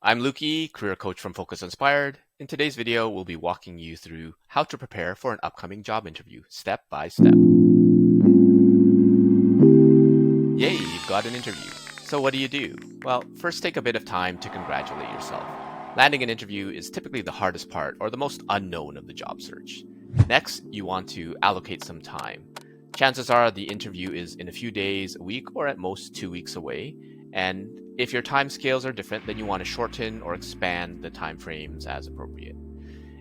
I'm Lukey, career coach from Focus Inspired. In today's video, we'll be walking you through how to prepare for an upcoming job interview, step by step. Yay, you've got an interview. So what do? Well, first take a bit of time to congratulate yourself. Landing an interview is typically the hardest part or the most unknown of the job search. Next, you want to allocate some time. Chances are the interview is in a few days, a week, or at most 2 weeks away. And if your time scales are different, then you want to shorten or expand the time frames as appropriate.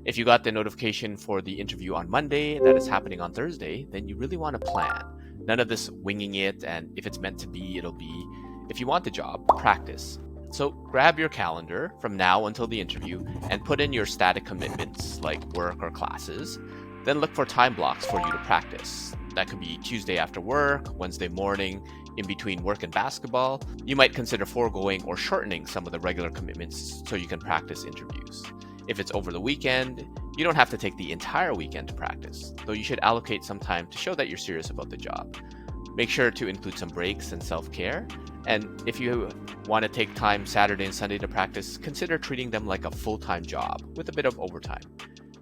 If you got the notification for the interview on Monday that is happening on Thursday, then you really want to plan. None of this winging it, and if it's meant to be, it'll be. If you want the job, practice. So grab your calendar from now until the interview and put in your static commitments like work or classes. Then look for time blocks for you to practice. That could be Tuesday after work, Wednesday morning, in between work and basketball. You might consider foregoing or shortening some of the regular commitments so you can practice interviews. If it's over the weekend, you don't have to take the entire weekend to practice, though you should allocate some time to show that you're serious about the job. Make sure to include some breaks and self-care. And if you want to take time Saturday and Sunday to practice, consider treating them like a full-time job with a bit of overtime.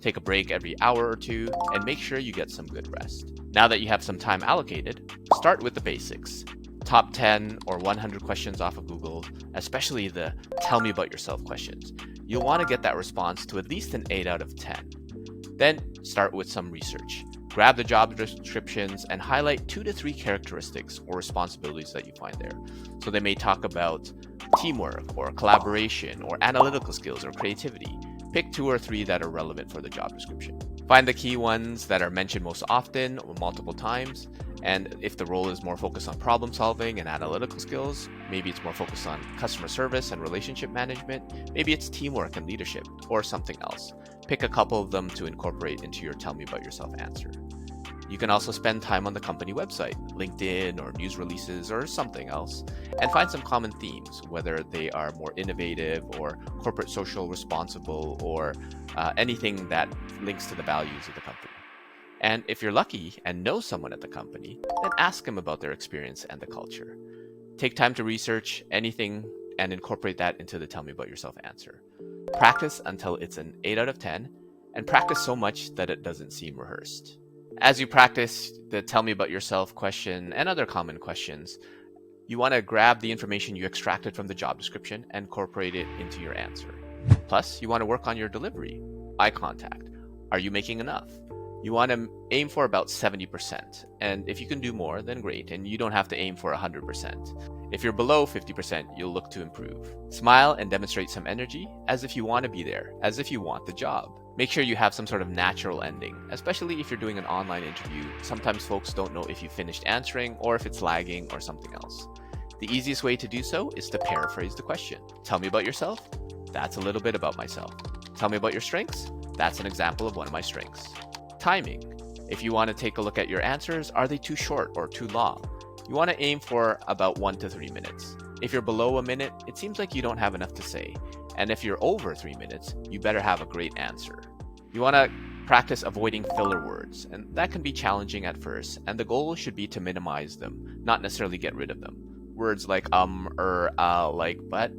Take a break every hour or two and make sure you get some good rest. Now that you have some time allocated, start with the basics. Top 10 or 100 questions off of Google, especially the tell me about yourself questions. You'll want to get that response to at least an 8 out of 10. Then start with some research. Grab the job descriptions and highlight 2 to 3 characteristics or responsibilities that you find there. So they may talk about teamwork or collaboration or analytical skills or creativity. Pick 2 or 3 that are relevant for the job description. Find the key ones that are mentioned most often or multiple times. And if the role is more focused on problem solving and analytical skills, maybe it's more focused on customer service and relationship management, maybe it's teamwork and leadership, or something else. Pick a couple of them to incorporate into your tell me about yourself answer. You can also spend time on the company website, LinkedIn or news releases or something else, and find some common themes, whether they are more innovative or corporate social responsible or anything that links to the values of the company. And if you're lucky and know someone at the company, then ask them about their experience and the culture. Take time to research anything and incorporate that into the tell me about yourself answer. Practice until it's an 8 out of 10, and practice so much that it doesn't seem rehearsed. As you practice the tell me about yourself question and other common questions, you want to grab the information you extracted from the job description and incorporate it into your answer. Plus, you want to work on your delivery, eye contact. Are you making enough? You want to aim for about 70%, and if you can do more, then great, and you don't have to aim for 100%. If you're below 50%, you'll look to improve. Smile and demonstrate some energy, as if you want to be there, as if you want the job. Make sure you have some sort of natural ending, especially if you're doing an online interview. Sometimes folks don't know if you finished answering or if it's lagging or something else. The easiest way to do so is to paraphrase the question. Tell me about yourself? That's a little bit about myself. Tell me about your strengths? That's an example of one of my strengths. Timing. If you want to take a look at your answers, are they too short or too long? You want to aim for about 1 to 3 minutes. If you're below a minute, it seems like you don't have enough to say. And if you're over 3 minutes, you better have a great answer. You want to practice avoiding filler words, and that can be challenging at first, and the goal should be to minimize them, not necessarily get rid of them. Words like like, but.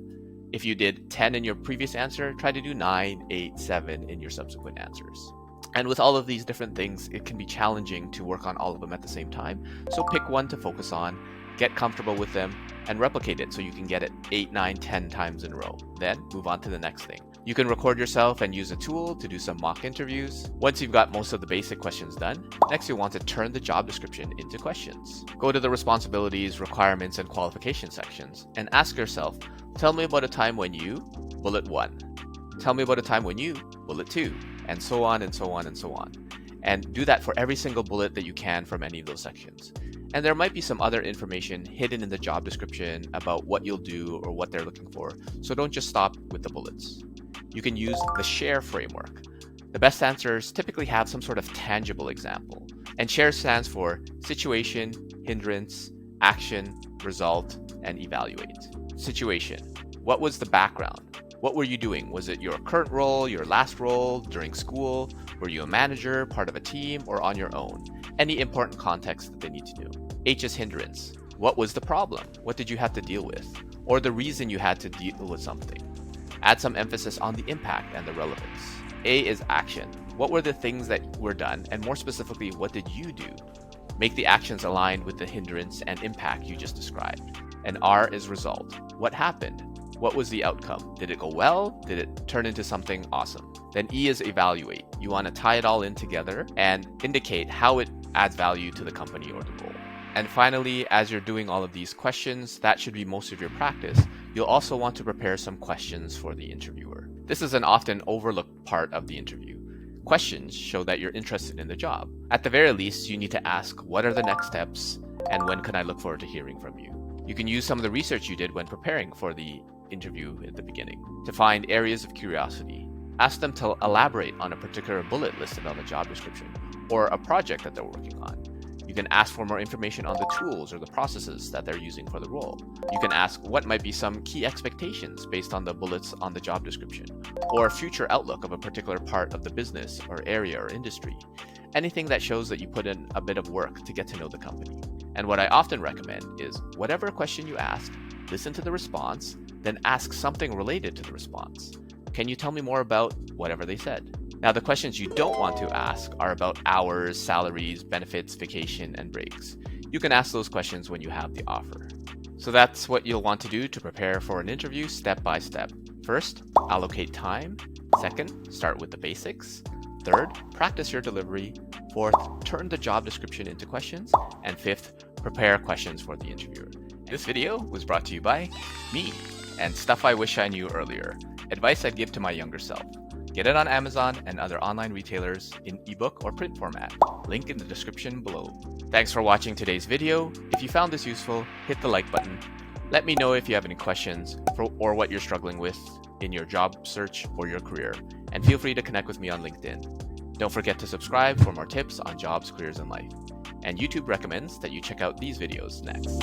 If you did 10 in your previous answer, try to do 9, 8, 7 in your subsequent answers. And with all of these different things, it can be challenging to work on all of them at the same time. So pick one to focus on, get comfortable with them, and replicate it so you can get it 8, 9, 10 times in a row. Then move on to the next thing. You can record yourself and use a tool to do some mock interviews. Once you've got most of the basic questions done, next you'll want to turn the job description into questions. Go to the responsibilities, requirements, and qualification sections and ask yourself, tell me about a time when you, bullet 1. Tell me about a time when you, bullet 2. And so on and so on and so on. And do that for every single bullet that you can from any of those sections. And there might be some other information hidden in the job description about what you'll do or what they're looking for, so don't just stop with the bullets. You can use the SHARE framework. The best answers typically have some sort of tangible example. And SHARE stands for situation, hindrance, action, result, and evaluate. Situation. What was the background? What were you doing? Was it your current role, your last role, during school? Were you a manager, part of a team, or on your own? Any important context that they need to know. H is hindrance. What was the problem? What did you have to deal with? Or the reason you had to deal with something? Add some emphasis on the impact and the relevance. A is action. What were the things that were done, and more specifically, what did you do? Make the actions aligned with the hindrance and impact you just described. And R is result. What happened? What was the outcome? Did it go well? Did it turn into something awesome? Then E is evaluate. You want to tie it all in together and indicate how it adds value to the company or the role. And finally, as you're doing all of these questions, that should be most of your practice, you'll also want to prepare some questions for the interviewer. This is an often overlooked part of the interview. Questions show that you're interested in the job. At the very least, you need to ask, what are the next steps, and when can I look forward to hearing from you? You can use some of the research you did when preparing for the interview at the beginning to find areas of curiosity. Ask them to elaborate on a particular bullet listed on the job description or a project that they're working on. You can ask for more information on the tools or the processes that they're using for the role. You can ask what might be some key expectations based on the bullets on the job description, or a future outlook of a particular part of the business or area or industry. Anything that shows that you put in a bit of work to get to know the company. And what I often recommend is whatever question you ask, listen to the response, then ask something related to the response. Can you tell me more about whatever they said? Now, the questions you don't want to ask are about hours, salaries, benefits, vacation, and breaks. You can ask those questions when you have the offer. So that's what you'll want to do to prepare for an interview step by step. First, allocate time. Second, start with the basics. Third, practice your delivery. Fourth, turn the job description into questions. And fifth, prepare questions for the interviewer. This video was brought to you by me and Stuff I Wish I Knew Earlier, advice I'd give to my younger self. Get it on Amazon and other online retailers in ebook or print format. Link in the description below. Thanks for watching today's video. If you found this useful, hit the like button. Let me know if you have any questions or what you're struggling with in your job search or your career. And feel free to connect with me on LinkedIn. Don't forget to subscribe for more tips on jobs, careers, and life. And YouTube recommends that you check out these videos next.